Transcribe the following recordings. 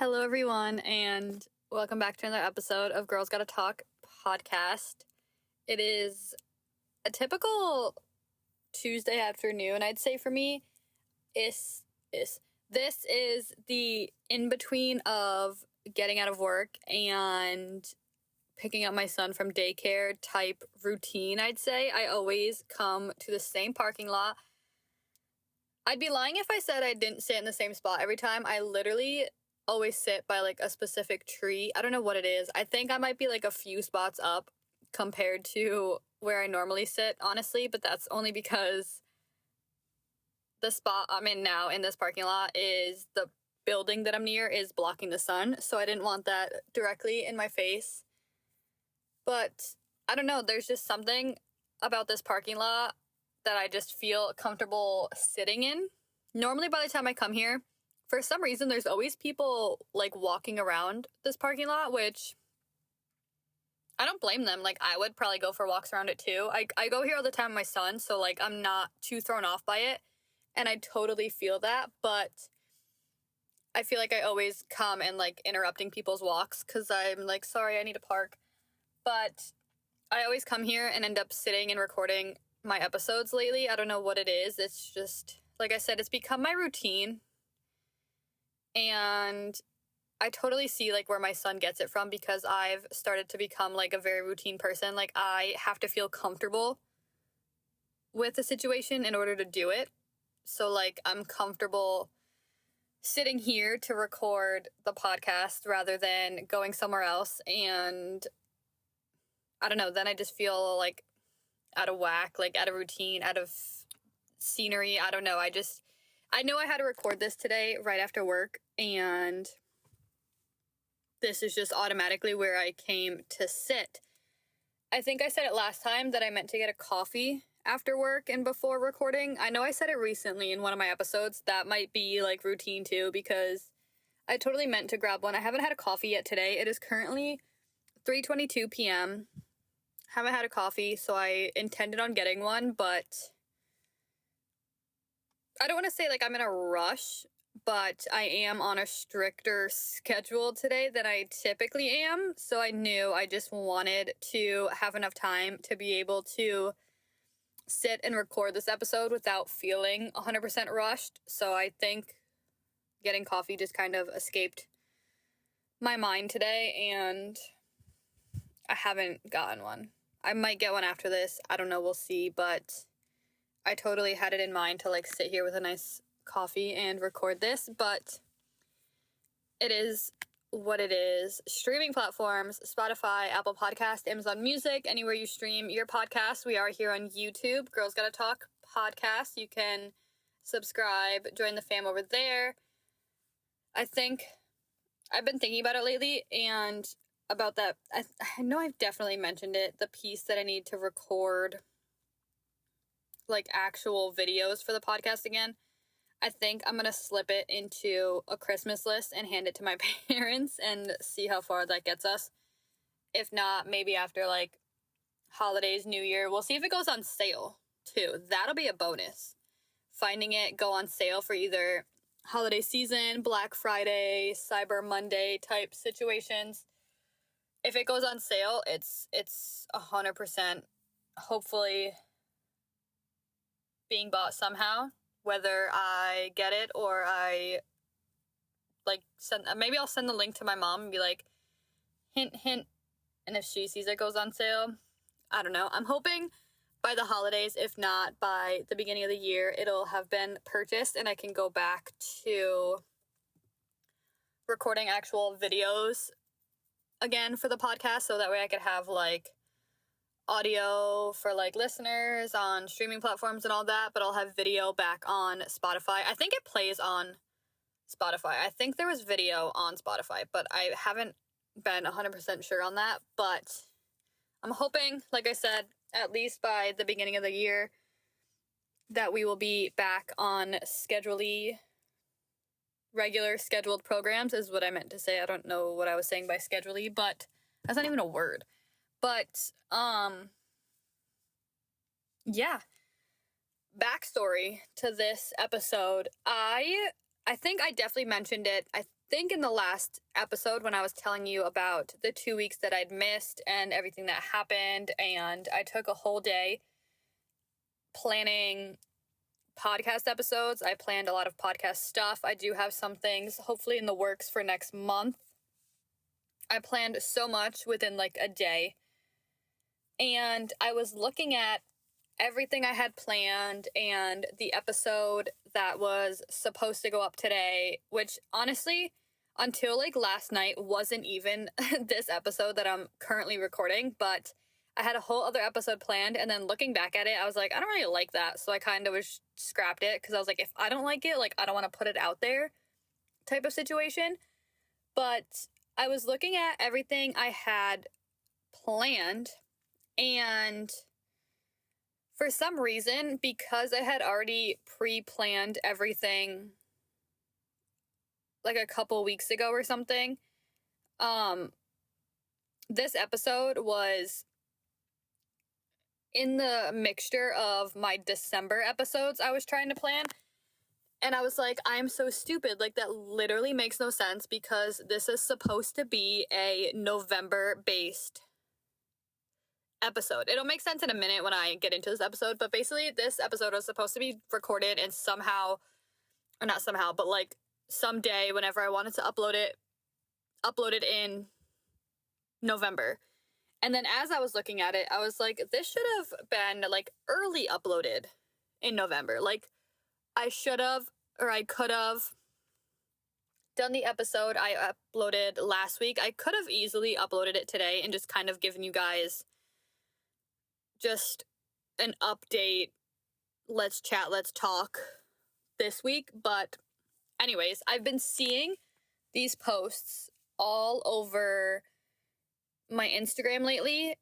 Hello, everyone, and welcome back to another episode of Girls Gotta Talk podcast. It is a typical Tuesday afternoon, I'd say, for me. This is the in-between of getting out of work and picking up my son from daycare type routine, I'd say. I always come to the same parking lot. I'd be lying if I said I didn't sit in the same spot every time. I literally always sit by like a specific tree. I don't know what it is. I think I might be like a few spots up compared to where I normally sit, honestly, but that's only because the spot I'm in now in this parking lot is the building that I'm near is blocking the sun, so I didn't want that directly in my face. But I don't know, there's just something about this parking lot that I just feel comfortable sitting in. Normally by the time I come here, for some reason, there's always people, like, walking around this parking lot, which I don't blame them. Like, I would probably go for walks around it, too. I go here all the time with my son, so, like, I'm not too thrown off by it, and I totally feel that, but I feel like I always come and, like, interrupting people's walks, because I'm like, sorry, I need to park, but I always come here and end up sitting and recording my episodes lately. I don't know what it is. It's just, like I said, it's become my routine. And I totally see, like, where my son gets it from because I've started to become, like, a very routine person. Like, I have to feel comfortable with the situation in order to do it. So, like, I'm comfortable sitting here to record the podcast rather than going somewhere else. And I don't know, then I just feel, like, out of whack, like, out of routine, out of scenery. I don't know. I know I had to record this today right after work, and this is just automatically where I came to sit. I think I said it last time that I meant to get a coffee after work and before recording. I know I said it recently in one of my episodes. That might be, like, routine too, because I totally meant to grab one. I haven't had a coffee yet today. It is currently 3:22 p.m. Haven't had a coffee, so I intended on getting one, but I don't want to say, like, I'm in a rush, but I am on a stricter schedule today than I typically am, so I knew I just wanted to have enough time to be able to sit and record this episode without feeling 100% rushed, so I think getting coffee just kind of escaped my mind today, and I haven't gotten one. I might get one after this, I don't know, we'll see, but I totally had it in mind to, like, sit here with a nice coffee and record this, but it is what it is. Streaming platforms, Spotify, Apple Podcast, Amazon Music, anywhere you stream your podcast. We are here on YouTube, Girls Gotta Talk podcast. You can subscribe, join the fam over there. I think I've been thinking about it lately, and about that, I know I've definitely mentioned it, the piece that I need to record, like, actual videos for the podcast again. I think I'm gonna slip it into a Christmas list and hand it to my parents and see how far that gets us. If not, maybe after, like, holidays, New Year, we'll see if it goes on sale too. That'll be a bonus. Finding it go on sale for either holiday season, Black Friday, Cyber Monday type situations. If it goes on sale, it's 100% hopefully being bought somehow, whether I get it or I, like, maybe I'll send the link to my mom and be like, hint, hint, and if she sees it goes on sale, I don't know. I'm hoping by the holidays, if not by the beginning of the year, it'll have been purchased and I can go back to recording actual videos again for the podcast, so that way I could have, like, audio for, like, listeners on streaming platforms and all that, but I'll have video back on Spotify. I think it plays on Spotify. I think there was video on Spotify, but I haven't been 100% sure on that, but I'm hoping, like I said, at least by the beginning of the year, that we will be back on regular scheduled programs is what I meant to say. I don't know what I was saying by schedule-y, but that's not even a word. But, yeah. Backstory to this episode. I think I definitely mentioned it. think in the last episode when I was telling you about the 2 weeks that I'd missed and everything that happened, and I took a whole day planning podcast episodes. I planned a lot of podcast stuff. I do have some things hopefully in the works for next month. I planned so much within like a day. And I was looking at everything I had planned and the episode that was supposed to go up today, which honestly, until like last night, wasn't even this episode that I'm currently recording, but I had a whole other episode planned, and then looking back at it, I was like, I don't really like that, so I kind of scrapped it, because I was like, if I don't like it, like, I don't want to put it out there type of situation. But I was looking at everything I had planned, and for some reason, because I had already pre-planned everything like a couple weeks ago or something, this episode was in the mixture of my December episodes I was trying to plan. And I was like, I'm so stupid. Like, that literally makes no sense, because this is supposed to be a November-based episode. It'll make sense in a minute when I get into this episode, but basically this episode was supposed to be recorded and somehow, or not somehow, but like someday whenever I wanted to upload it in November. And then as I was looking at it, I was like, this should have been like early uploaded in November. Like, I should have, or I could have done the episode I uploaded last week. I could have easily uploaded it today and just kind of given you guys just an update, let's chat, let's talk this week. But anyways, I've been seeing these posts all over my Instagram lately.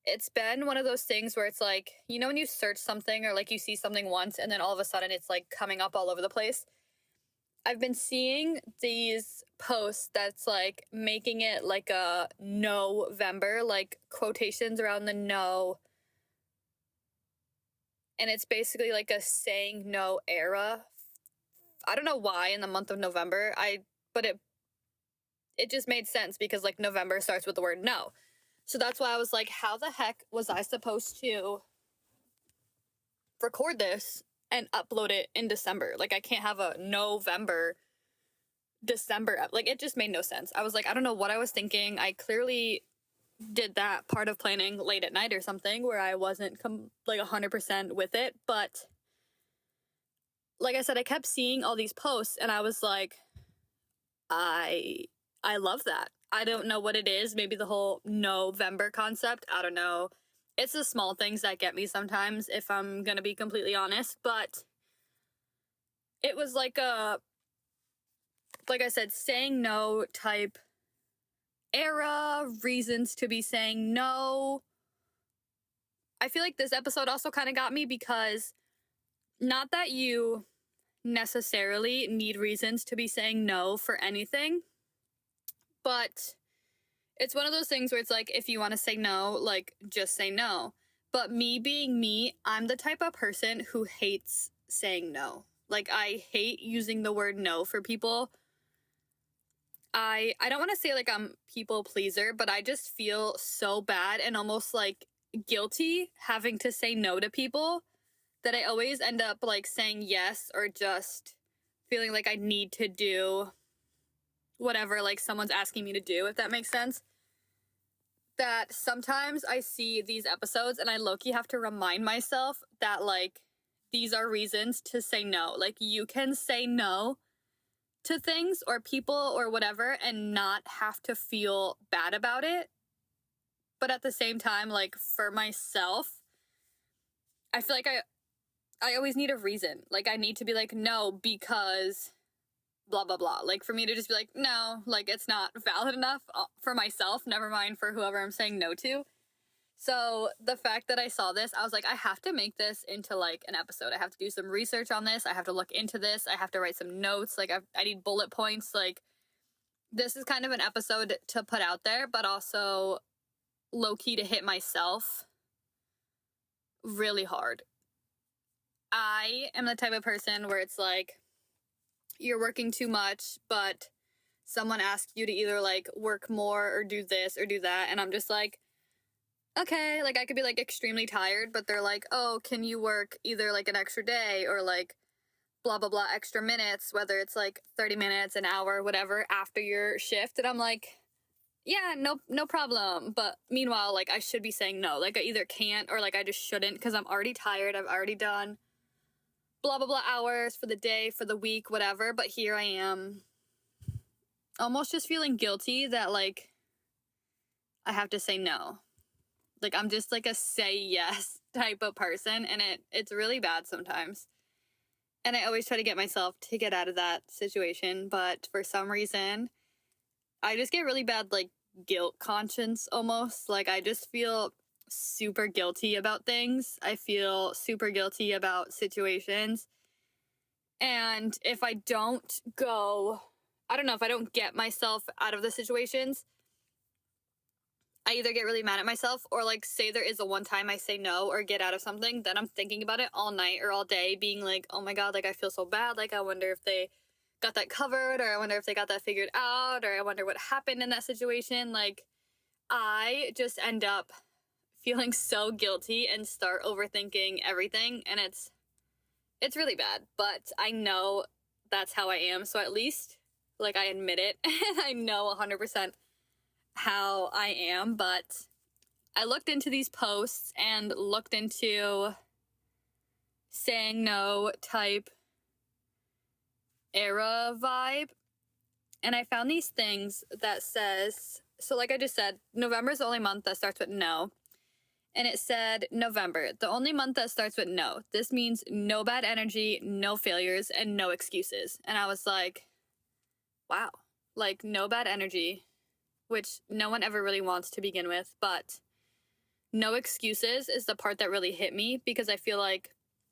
It's been one of those things where it's like, you know, when you search something or like you see something once and then all of a sudden it's like coming up all over the place. I've been seeing these posts that's like making it like a no-vember, like quotations around the no. And it's basically like a saying no era. I don't know why in the month of November, but it just made sense because like November starts with the word no. So that's why I was like, how the heck was I supposed to record this and upload it in December? Like, I can't have a November, December. Like, it just made no sense. I was like, I don't know what I was thinking. I clearly did that part of planning late at night or something where I wasn't like 100% with it. But like I said, I kept seeing all these posts and I was like, I love that. I don't know what it is. Maybe the whole November concept. I don't know. It's the small things that get me sometimes, if I'm going to be completely honest. But it was like I said, saying no type era, reasons to be saying no. I feel like this episode also kind of got me because not that you necessarily need reasons to be saying no for anything, but it's one of those things where it's like, if you want to say no, like, just say no. But me being me, I'm the type of person who hates saying no. Like, I hate using the word no for people. I don't want to say like I'm people pleaser, but I just feel so bad and almost like guilty having to say no to people that I always end up like saying yes, or just feeling like I need to do whatever like someone's asking me to do, if that makes sense. That sometimes I see these episodes and I low-key have to remind myself that like these are reasons to say no. Like, you can say no to things or people or whatever and not have to feel bad about it. But at the same time, like, for myself, I feel like I always need a reason. Like, I need to be like, no, because blah, blah, blah. Like, for me to just be like, no, like, it's not valid enough for myself, never mind for whoever I'm saying no to. So the fact that I saw this, I was like, I have to make this into like an episode. I have to do some research on this. I have to look into this. I have to write some notes. Like, I need bullet points. Like, this is kind of an episode to put out there, but also low-key to hit myself really hard. I am the type of person where it's like, you're working too much, but someone asks you to either like work more or do this or do that, and I'm just like, okay, like I could be like extremely tired, but they're like, oh, can you work either like an extra day or like blah blah blah extra minutes, whether it's like 30 minutes, an hour, whatever, after your shift. And I'm like, yeah, no problem. But meanwhile, like I should be saying no. Like I either can't or like I just shouldn't, because I'm already tired. I've already done blah blah blah hours for the day, for the week, whatever. But here I am, almost just feeling guilty that like I have to say no. Like I'm just like a say yes type of person, and it's really bad sometimes. And I always try to get myself to get out of that situation, but for some reason I just get really bad like guilt conscience almost. Like I just feel super guilty about things. I feel super guilty about situations. And if I don't go, I don't know, if I don't get myself out of the situations, I either get really mad at myself, or like say there is a one time I say no or get out of something, then I'm thinking about it all night or all day, being like, oh my God, like I feel so bad. Like I wonder if they got that covered, or I wonder if they got that figured out, or I wonder what happened in that situation. Like I just end up feeling so guilty and start overthinking everything, and it's really bad. But I know that's how I am, so at least like I admit it and I know 100% how I am. But I looked into these posts and looked into saying no type era vibe, and I found these things that says, so like I just said, November is the only month that starts with no. And it said, November, the only month that starts with no. This means no bad energy, no failures, and no excuses. And I was like, wow, like no bad energy, which no one ever really wants to begin with, but no excuses is the part that really hit me, because I feel like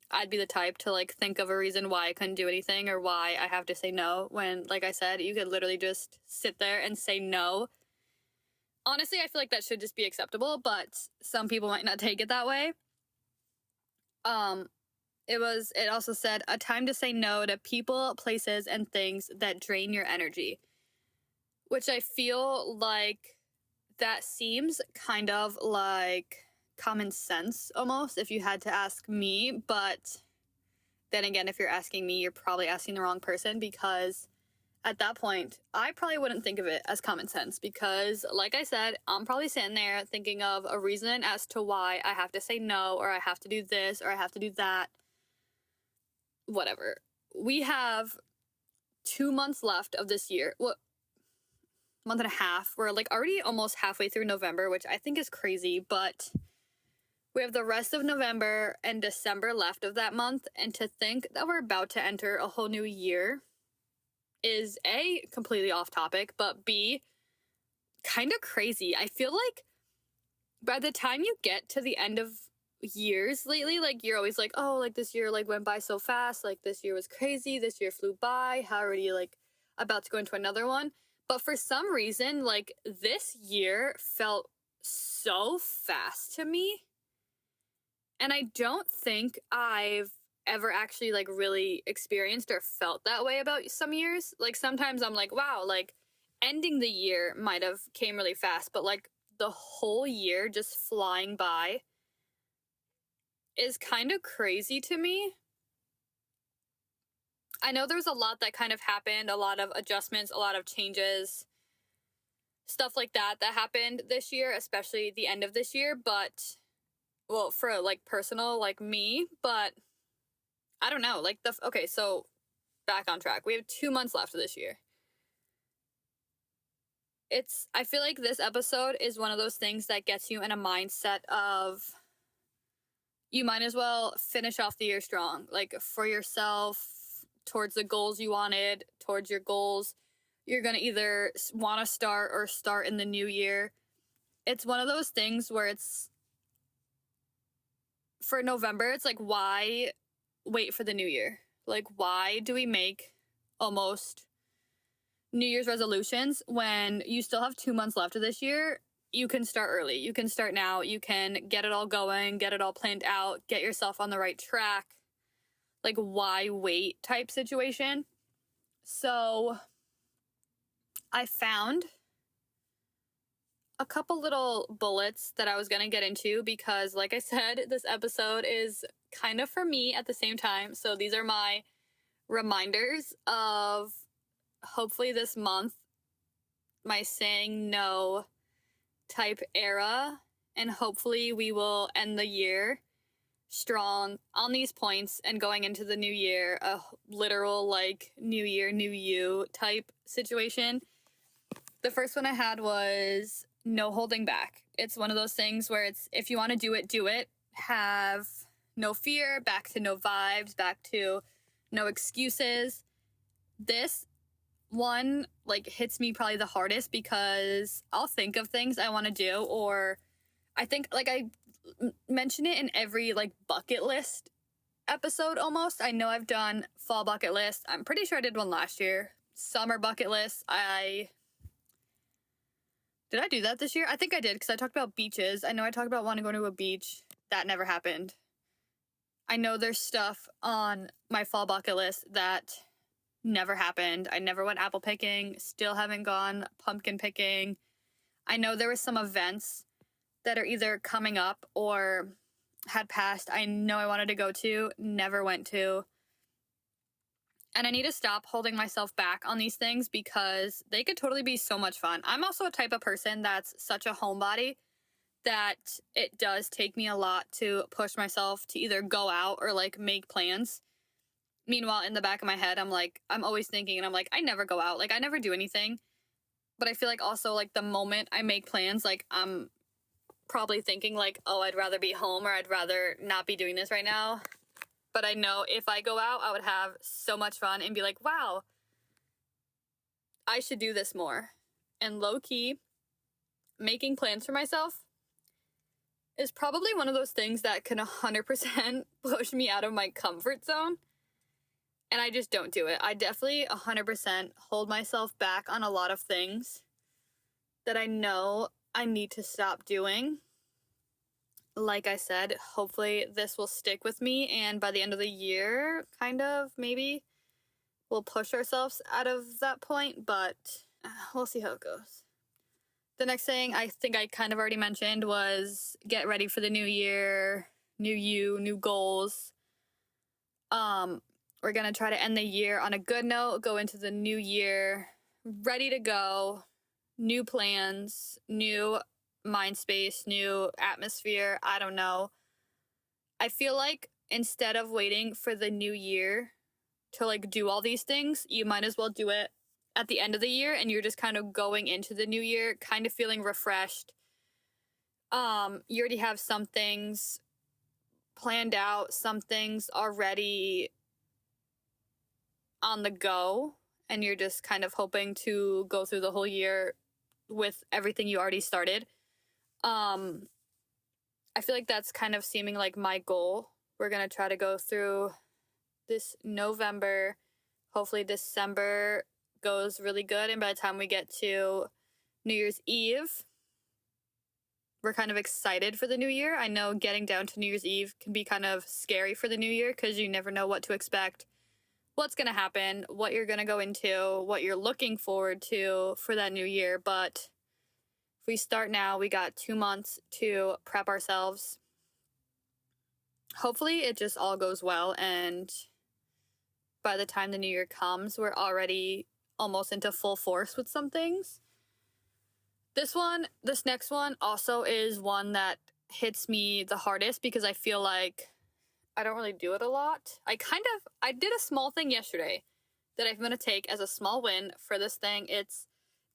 I'd be the type to like think of a reason why I couldn't do anything or why I have to say no, when, like I said, you could literally just sit there and say no. Honestly, I feel like that should just be acceptable, but some people might not take it that way. It also said a time to say no to people, places, and things that drain your energy, which I feel like that seems kind of like common sense almost if you had to ask me. But then again, if you're asking me, you're probably asking the wrong person, because at that point, I probably wouldn't think of it as common sense, because like I said, I'm probably sitting there thinking of a reason as to why I have to say no, or I have to do this, or I have to do that. Whatever. We have 2 months left of this year. What? Month and a half. We're like already almost halfway through November, which I think is crazy, but we have the rest of November and December left of that month. And to think that we're about to enter a whole new year is A, completely off topic, but B, kind of crazy. I feel like by the time you get to the end of years lately, like you're always like, oh, like this year like went by so fast, like this year was crazy, this year flew by, how are you like about to go into another one? But for some reason, like this year felt so fast to me, and I don't think I've ever actually like really experienced or felt that way about some years. Like sometimes I'm like, wow, like ending the year might have came really fast, but like the whole year just flying by is kind of crazy to me. I know there's a lot that kind of happened, a lot of adjustments, a lot of changes, stuff like that happened this year, especially the end of this year, but well, for like personal, like me, but I don't know, like okay, so back on track. We have 2 months left of this year. I feel like this episode is one of those things that gets you in a mindset of you might as well finish off the year strong, like for yourself, towards the goals you wanted, towards your goals you're going to either want to start or start in the new year. It's one of those things where it's, for November, it's like, why wait for the new year? Like, why do we make almost New Year's resolutions when you still have 2 months left of this year? You can start early. You can start now. You can get it all going, get it all planned out, get yourself on the right track. Like, why wait type situation. So I found a couple little bullets that I was going to get into because, like I said, this episode is kind of for me at the same time. So these are my reminders of hopefully this month, my saying no type era, and hopefully we will end the year strong on these points and going into the new year, a literal like new year, new you type situation. The first one I had was no holding back. It's one of those things where it's, if you want to do it, do it. Have no fear, back to no vibes, back to no excuses. This one like hits me probably the hardest because I'll think of things I want to do, or I think like I mention it in every like bucket list episode almost. I know I've done fall bucket list. I'm pretty sure I did one last year. Summer bucket list. Did I do that this year? I think I did because I talked about beaches. I know I talked about wanting to go to a beach. That never happened. I know there's stuff on my fall bucket list that never happened. I never went apple picking. Still haven't gone pumpkin picking. I know there were some events that are either coming up or had passed. I know I wanted to go to, never went to. And I need to stop holding myself back on these things because they could totally be so much fun. I'm also a type of person that's such a homebody that it does take me a lot to push myself to either go out or like make plans. Meanwhile, in the back of my head, I'm always thinking, and I'm like, I never go out. Like, I never do anything. But I feel like also like the moment I make plans, like I'm probably thinking like, oh, I'd rather be home or I'd rather not be doing this right now. But I know if I go out, I would have so much fun and be like, wow, I should do this more. And low-key, making plans for myself is probably one of those things that can 100% push me out of my comfort zone. And I just don't do it. I definitely 100% hold myself back on a lot of things that I know I need to stop doing. Like I said, hopefully this will stick with me, and by the end of the year, kind of, maybe, we'll push ourselves out of that point, but we'll see how it goes. The next thing I think I kind of already mentioned was get ready for the new year, new you, new goals. We're going to try to end the year on a good note, go into the new year, ready to go, new plans, new mind space, new atmosphere. I don't know. I feel like instead of waiting for the new year to like do all these things, you might as well do it at the end of the year, and you're just kind of going into the new year kind of feeling refreshed. You already have some things planned out, some things already on the go, and you're just kind of hoping to go through the whole year with everything you already started. I feel like that's kind of seeming like my goal. We're going to try to go through this November. Hopefully December goes really good. And by the time we get to New Year's Eve, we're kind of excited for the new year. I know getting down to New Year's Eve can be kind of scary for the new year because you never know what to expect, what's going to happen, what you're going to go into, what you're looking forward to for that new year. But if we start now, we got 2 months to prep ourselves. Hopefully it just all goes well, and by the time the new year comes, we're already almost into full force with some things. This next one also is one that hits me the hardest because I feel like I don't really do it a lot. I did a small thing yesterday that I'm going to take as a small win for this thing. It's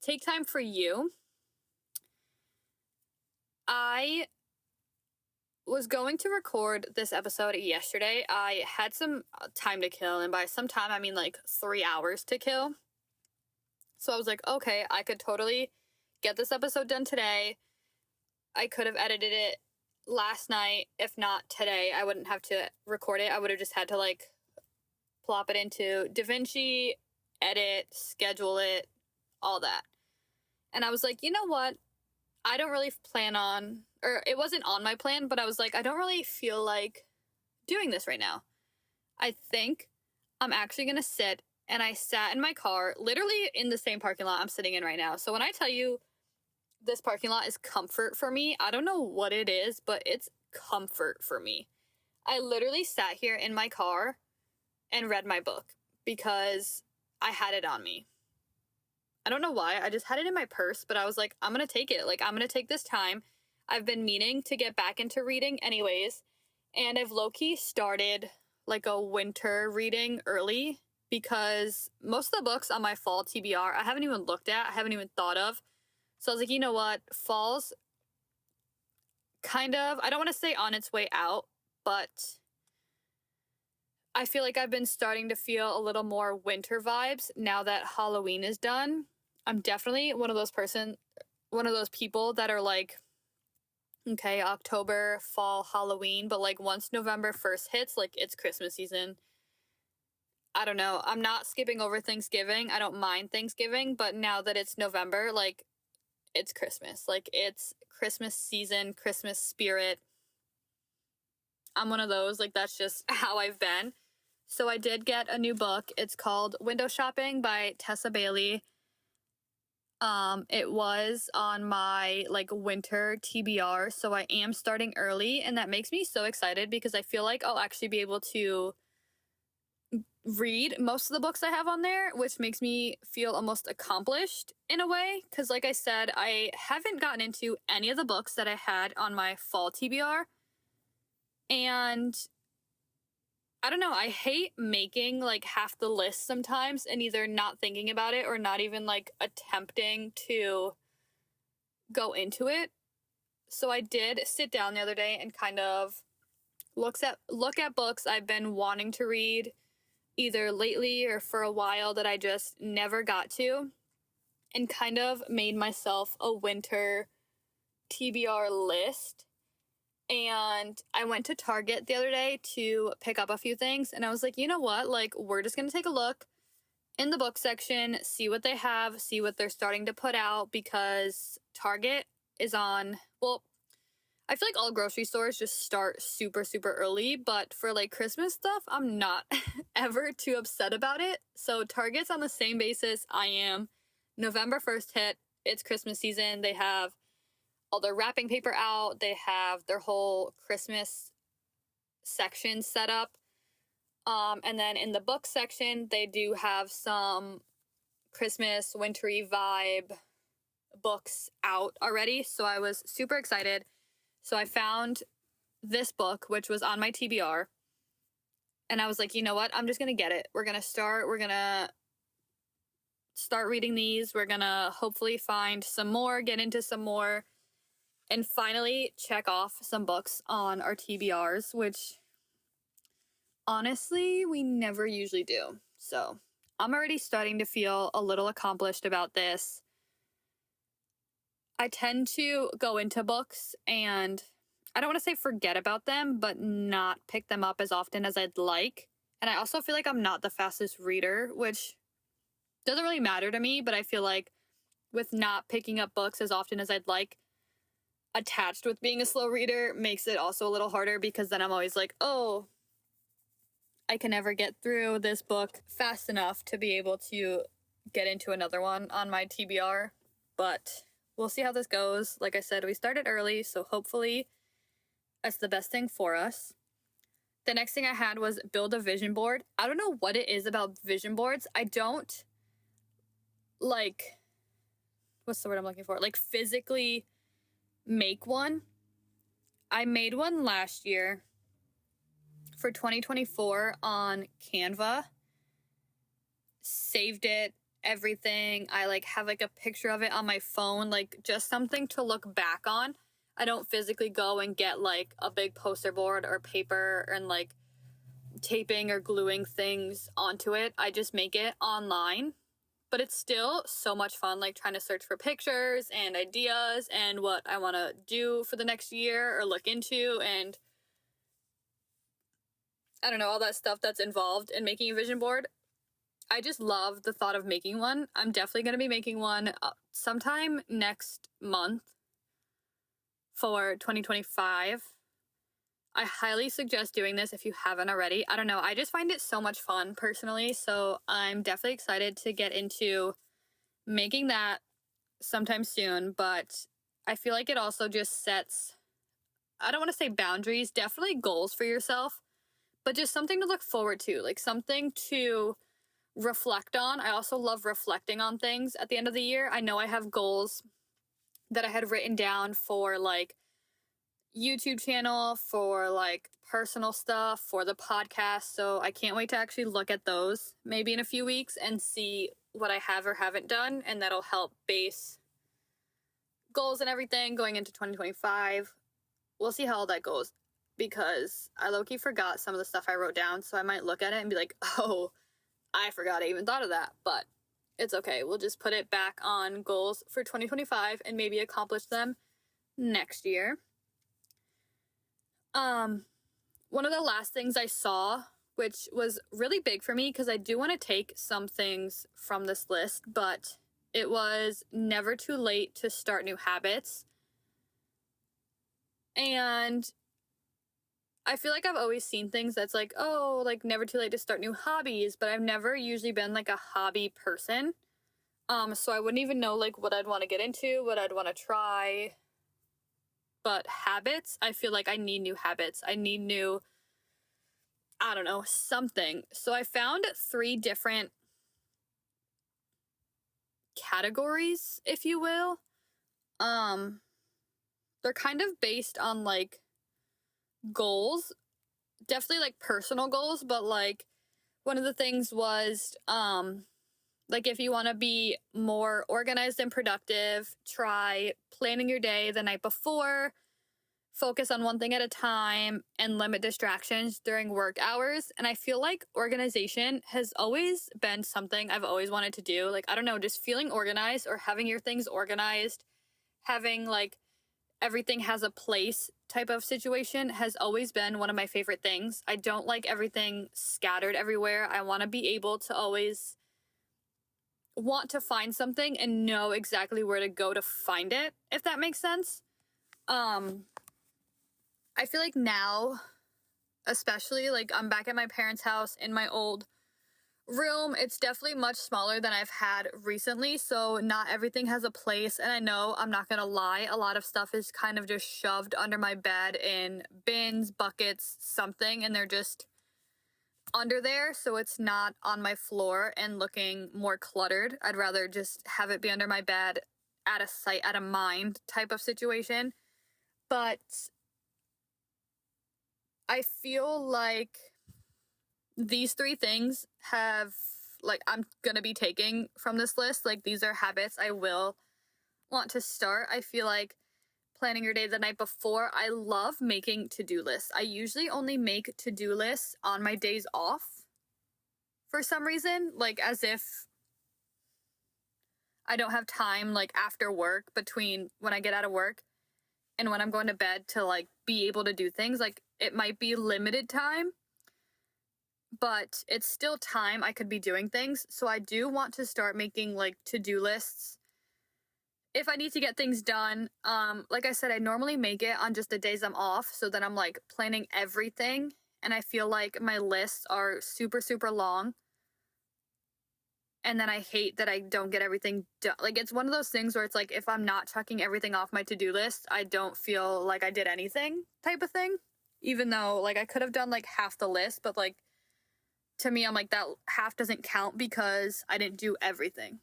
take time for you. I was going to record this episode yesterday. I had some time to kill, and by some time I mean like 3 hours to kill. So I was like, okay, I could totally get this episode done today. I could have edited it last night. If not today, I wouldn't have to record it. I would have just had to like plop it into DaVinci, edit, schedule it, all that. And I was like, you know what? I don't really plan on, or it wasn't on my plan, but I was like, I don't really feel like doing this right now. I think I'm actually going to sit and I sat in my car, literally in the same parking lot I'm sitting in right now. So when I tell you this parking lot is comfort for me, I don't know what it is, but it's comfort for me. I literally sat here in my car and read my book because I had it on me. I don't know why. I just had it in my purse, but I was like, I'm going to take it. Like, I'm going to take this time. I've been meaning to get back into reading anyways. And I've low-key started like a winter reading early because most of the books on my fall TBR I haven't even looked at. I haven't even thought of. So I was like, you know what? Fall's kind of, I don't want to say on its way out, but I feel like I've been starting to feel a little more winter vibes now that Halloween is done. I'm definitely one of those people that are like, okay, October, fall, Halloween, but like once November 1st hits, like it's Christmas season. I don't know. I'm not skipping over Thanksgiving. I don't mind Thanksgiving, but now that it's November, like it's Christmas. Like it's Christmas season, Christmas spirit. I'm one of those, like that's just how I've been. So I did get a new book. It's called Window Shopping by Tessa Bailey. It was on my like winter TBR, so I am starting early, and that makes me so excited because I feel like I'll actually be able to read most of the books I have on there, which makes me feel almost accomplished in a way. Because like I said, I haven't gotten into any of the books that I had on my fall TBR, and I don't know, I hate making like half the list sometimes and either not thinking about it or not even like attempting to go into it. So I did sit down the other day and kind of look at books I've been wanting to read either lately or for a while that I just never got to, and kind of made myself a winter TBR list. And I went to Target the other day to pick up a few things, and I was like, you know what? Like, we're just going to take a look in the book section, see what they have, see what they're starting to put out, because Target is on, well, I feel like all grocery stores just start super, super early, but for like Christmas stuff, I'm not ever too upset about it. So Target's on the same basis I am. November 1st hit, it's Christmas season. They have all their wrapping paper out. They have their whole Christmas section set up. And then in the book section, they do have some Christmas wintry vibe books out already. So I was super excited. So I found this book, which was on my TBR. And I was like, you know what? I'm just going to get it. We're going to start reading these. We're going to hopefully find some more, get into some more, and finally check off some books on our TBRs, which honestly, we never usually do. So I'm already starting to feel a little accomplished about this. I tend to go into books and I don't want to say forget about them, but not pick them up as often as I'd like. And I also feel like I'm not the fastest reader, which doesn't really matter to me, but I feel like with not picking up books as often as I'd like, attached with being a slow reader makes it also a little harder, because then I'm always like, oh, I can never get through this book fast enough to be able to get into another one on my TBR. But we'll see how this goes. Like I said, we started early, so hopefully that's the best thing for us. The next thing I had was build a vision board. I don't know what it is about vision boards. I don't like, what's the word I'm looking for? Like physically make one. I made one last year for 2024 on Canva, saved it, everything. I like have like a picture of it on my phone, like just something to look back on. I don't physically go and get like a big poster board or paper and like taping or gluing things onto it. I just make it online. But it's still so much fun, like trying to search for pictures and ideas and what I want to do for the next year or look into, and I don't know, all that stuff that's involved in making a vision board. I just love the thought of making one. I'm definitely going to be making one sometime next month for 2025. I highly suggest doing this if you haven't already. I don't know, I just find it so much fun personally, so I'm definitely excited to get into making that sometime soon, but I feel like it also just sets, I don't want to say boundaries, definitely goals for yourself, but just something to look forward to, like something to reflect on. I also love reflecting on things at the end of the year. I know I have goals that I had written down for like YouTube channel, for like personal stuff, for the podcast. So I can't wait to actually look at those maybe in a few weeks and see what I have or haven't done. And that'll help base goals and everything going into 2025. We'll see how all that goes because I low-key forgot some of the stuff I wrote down. So I might look at it and be like, oh, I forgot I even thought of that. But it's okay. We'll just put it back on goals for 2025 and maybe accomplish them next year. One of the last things I saw, which was really big for me because I do want to take some things from this list, but it was never too late to start new habits. And I feel like I've always seen things that's like, oh, like never too late to start new hobbies, but I've never usually been like a hobby person. So I wouldn't even know like what I'd want to get into, what I'd want to try. But habits, I feel like I need new habits. I need new, I don't know, something. So I found 3 different categories, if you will. They're kind of based on like goals, definitely like personal goals, but like one of the things was like if you want to be more organized and productive, try planning your day the night before, focus on one thing at a time, and limit distractions during work hours. And I feel like organization has always been something I've always wanted to do. Like, I don't know, just feeling organized or having your things organized, having like everything has a place type of situation has always been one of my favorite things. I don't like everything scattered everywhere. I want to be able to always want to find something and know exactly where to go to find it, if that makes sense. I feel like now, especially, like I'm back at my parents' house in my old room. It's definitely much smaller than I've had recently, so not everything has a place. And I know, I'm not gonna lie, a lot of stuff is kind of just shoved under my bed in bins, buckets, something, and they're just under there, so it's not on my floor and looking more cluttered. I'd rather just have it be under my bed at a sight, at a mind type of situation. But I feel like these 3 things have, like, I'm gonna be taking from this list. Like, these are habits I will want to start. I feel like planning your day the night before. I love making to-do lists. I usually only make to-do lists on my days off for some reason, like as if I don't have time like after work between when I get out of work and when I'm going to bed to like be able to do things. Like it might be limited time, but it's still time I could be doing things. So I do want to start making like to-do lists if I need to get things done. Like I said, I normally make it on just the days I'm off, so then I'm like planning everything, and I feel like my lists are super, super long. And then I hate that I don't get everything done. Like, it's one of those things where it's like, if I'm not checking everything off my to-do list, I don't feel like I did anything type of thing. Even though, like, I could have done, like, half the list, but, like, to me, I'm like, that half doesn't count because I didn't do everything.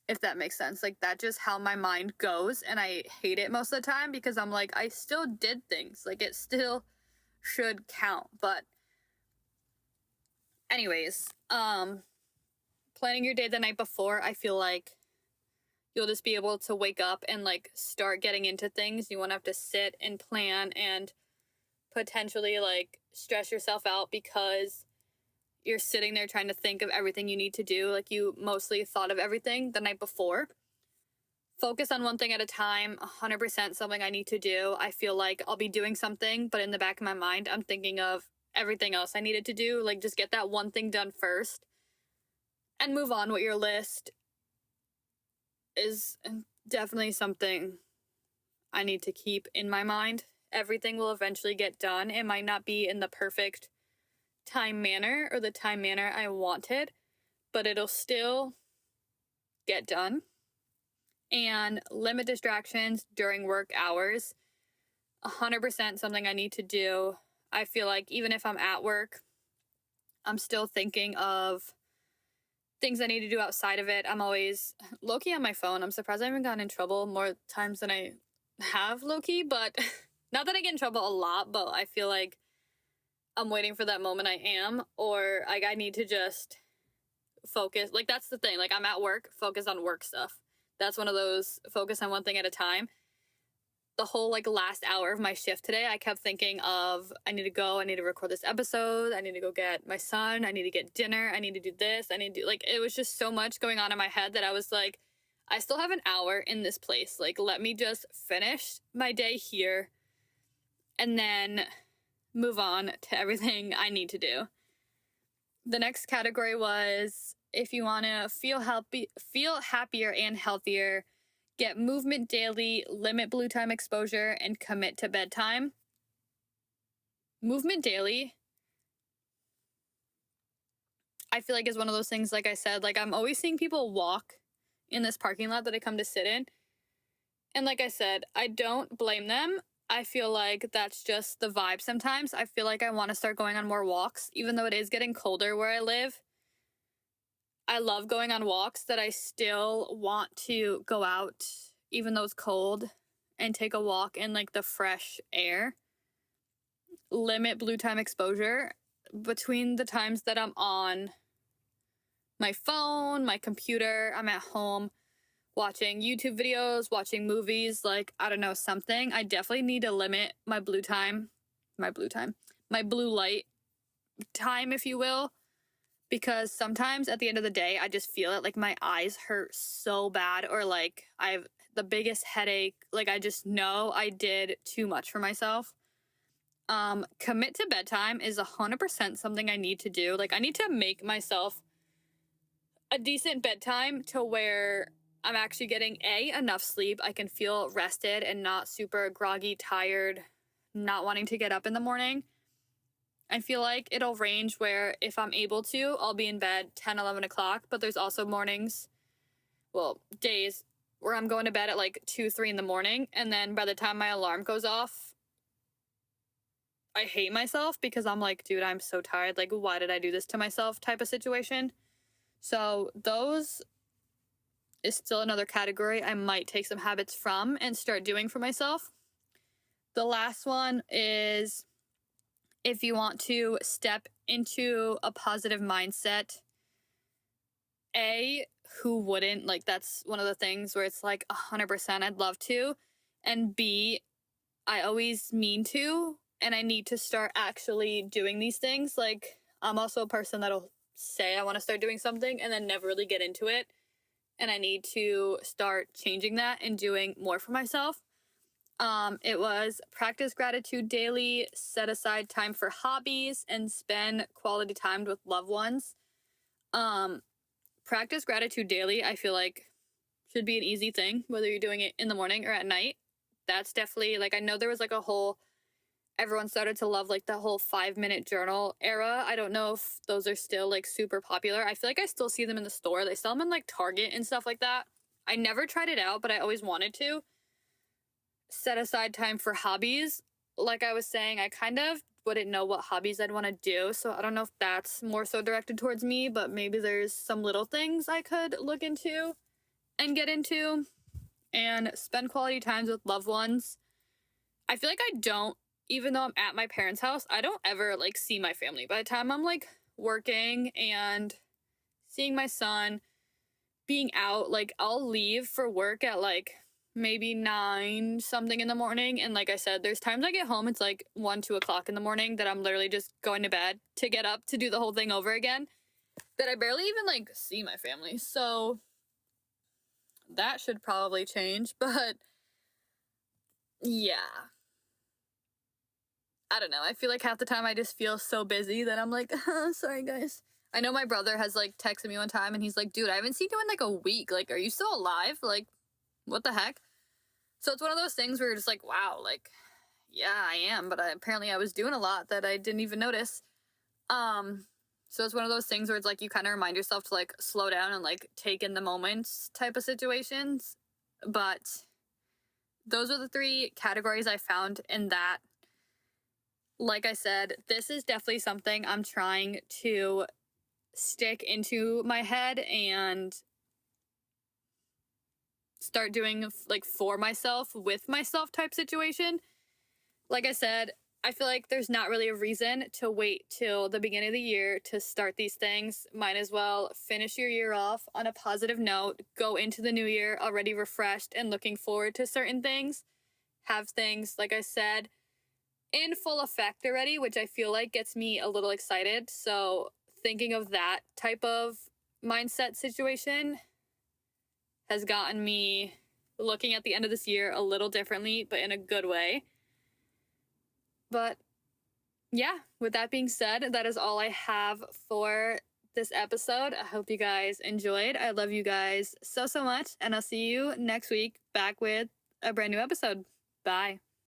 If that makes sense. Like, that's just how my mind goes, and I hate it most of the time because I'm like, I still did things. Like, it still should count. But anyways, planning your day the night before, I feel like you'll just be able to wake up and like start getting into things. You won't have to sit and plan and potentially like stress yourself out because you're sitting there trying to think of everything you need to do. Like, you mostly thought of everything the night before. Focus on one thing at a time, 100% something I need to do. I feel like I'll be doing something, but in the back of my mind, I'm thinking of everything else I needed to do. Like, just get that one thing done first and move on with your list is definitely something I need to keep in my mind everything will eventually get done. It might not be in the perfect time manner or the time manner I wanted, but it'll still get done. And limit distractions during work hours. 100% something I need to do. I feel like even if I'm at work, I'm still thinking of things I need to do outside of it. I'm always low-key on my phone. I'm surprised I haven't gotten in trouble more times than I have low-key, but not that I get in trouble a lot, but I feel like I'm waiting for that moment I am, or like I need to just focus. Like that's the thing. Like I'm at work, focus on work stuff. That's one of those focus on one thing at a time. The whole like last hour of my shift today, I kept thinking of I need to record this episode, I need to go get my son, I need to get dinner, I need to do this, I need to do like it was just so much going on in my head that I was like, I still have an hour in this place. Like let me just finish my day here and then move on to everything I need to do. The next category was if you want to feel happier and healthier, get movement daily, limit blue time exposure, and commit to bedtime. Movement daily, I feel like is one of those things, like I said, like I'm always seeing people walk in this parking lot that I come to sit in. And like I said, I don't blame them. I feel like that's just the vibe sometimes. I feel like I want to start going on more walks, even though it is getting colder where I live. I love going on walks that I still want to go out, even though it's cold, and take a walk in like the fresh air. Limit blue time exposure between the times that I'm on my phone, my computer, I'm at home watching YouTube videos, watching movies, like, I don't know, something. I definitely need to limit my blue light time, if you will. Because sometimes at the end of the day, I just feel it, like my eyes hurt so bad, or like I have the biggest headache. Like I just know I did too much for myself. Commit to bedtime is 100% something I need to do. Like I need to make myself a decent bedtime to where I'm actually getting enough sleep. I can feel rested and not super groggy, tired, not wanting to get up in the morning. I feel like it'll range where if I'm able to, I'll be in bed 10, 11 o'clock, but there's also days where I'm going to bed at like 2, 3 in the morning, and then by the time my alarm goes off, I hate myself because I'm like, dude, I'm so tired, like, why did I do this to myself type of situation. So those is still another category I might take some habits from and start doing for myself. The last one is if you want to step into a positive mindset, who wouldn't? Like, that's one of the things where it's like 100% I'd love to. And B, I always mean to, and I need to start actually doing these things. Like, I'm also a person that'll say I want to start doing something and then never really get into it. And I need to start changing that and doing more for myself. It was practice gratitude daily, set aside time for hobbies, and spend quality time with loved ones. Practice gratitude daily, I feel like should be an easy thing, whether you're doing it in the morning or at night. That's definitely, like, I know there was like everyone started to love like the whole 5-minute journal era. I don't know if those are still like super popular. I feel like I still see them in the store. They sell them in like Target and stuff like that. I never tried it out, but I always wanted to. Set aside time for hobbies. Like I was saying, I kind of wouldn't know what hobbies I'd want to do, so I don't know if that's more so directed towards me, but maybe there's some little things I could look into and get into. And spend quality times with loved ones. I feel like I don't, even though I'm at my parents' house, I don't ever like see my family. By the time I'm like working and seeing my son, being out, like I'll leave for work at like maybe 9 something in the morning. And like I said, there's times I get home, it's like 1, 2 o'clock in the morning that I'm literally just going to bed to get up to do the whole thing over again, that I barely even like see my family. So that should probably change, but yeah. I don't know. I feel like half the time I just feel so busy that I'm like, sorry guys. I know my brother has like texted me one time and he's like, dude, I haven't seen you in like a week. Like, are you still alive? Like, what the heck? So it's one of those things where you're just like, wow, like, Yeah, I am, but apparently I was doing a lot that I didn't even notice. So it's one of those things where it's like you kind of remind yourself to like slow down and like take in the moments type of situations. But those are the three categories I found in that. Like I said, this is definitely something I'm trying to stick into my head and start doing like for myself, with myself type situation. Like I said, I feel like there's not really a reason to wait till the beginning of the year to start these things. Might as well finish your year off on a positive note, go into the new year already refreshed and looking forward to certain things. Have things, like I said, in full effect already, which I feel like gets me a little excited. So thinking of that type of mindset situation has gotten me looking at the end of this year a little differently, but in a good way. But yeah, with that being said, that is all I have for this episode. I hope you guys enjoyed. I love you guys so much, and I'll see you next week back with a brand new episode. Bye.